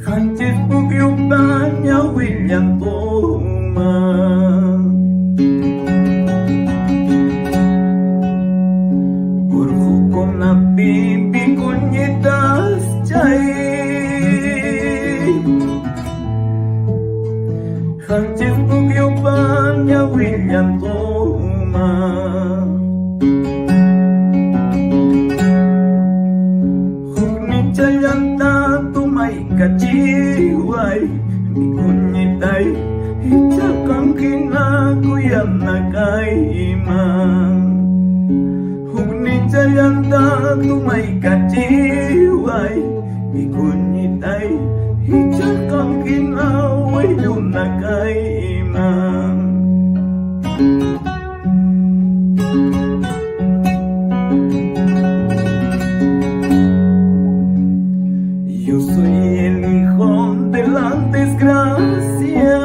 Hancis pugyubanya William Toma Urhukom na bibi kunyitas chay Hancis pugyubanya William Toma Jayanta tumay kachiway Mikunitay Itakang kinakuyam na kaimang Hugni jayanta tumay kachiway Mikunitay Itakang kinawayam na kaimang Yo soy el hijo de la desgracia,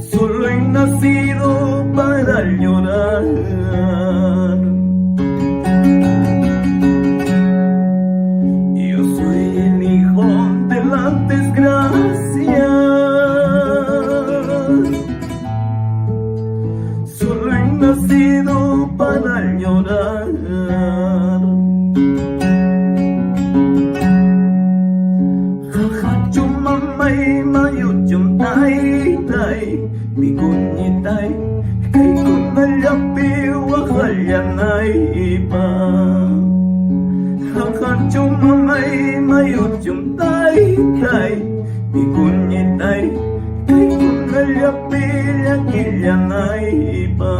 solo he nacido para llorar. Yo soy el hijo de la desgracia, solo he nacido para llorar. May mayut yung tay-tay Bigunitay Kay kung nalapi wakal yan ay iba Hakat yung may mayut yung tay-tay Bigunitay Kay kung nalapi lakil yan ay iba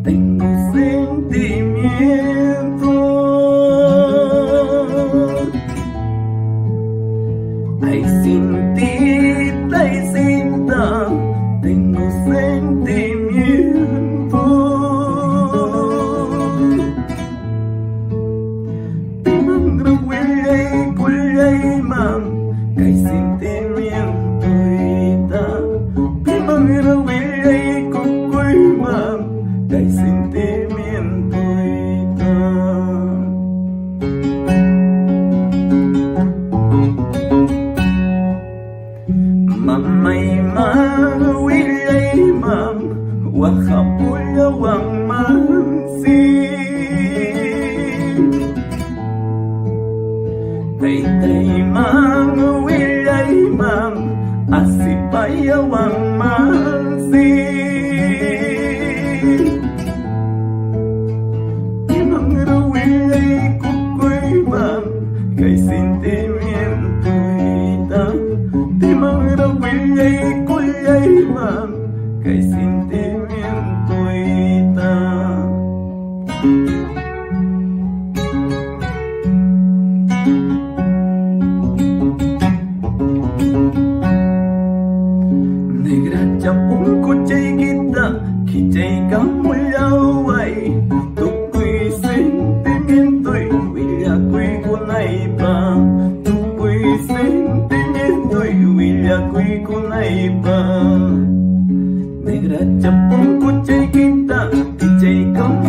Tengo sentimiento, ay cintita y cinta, tengo sentimiento. Timang rawilay kulay mang, kay sentimiento ita. Timang rawilay kukoy mang, kay sentimiento ita. Mamay mawilay mam, wakapulawang mansi. Tay-tay mawilay mam, asipayawang mansi. Kay sentimiento ita Timang rawilay kulay mang Kay sentimiento ita kuchay kita, kichay kang mulaway. Tukoy sentimento'y wilyako'y kunay pa. Tukoy sentimento'y wilyako'y kunay pa. Negra chapong kuchay kita, kichay kang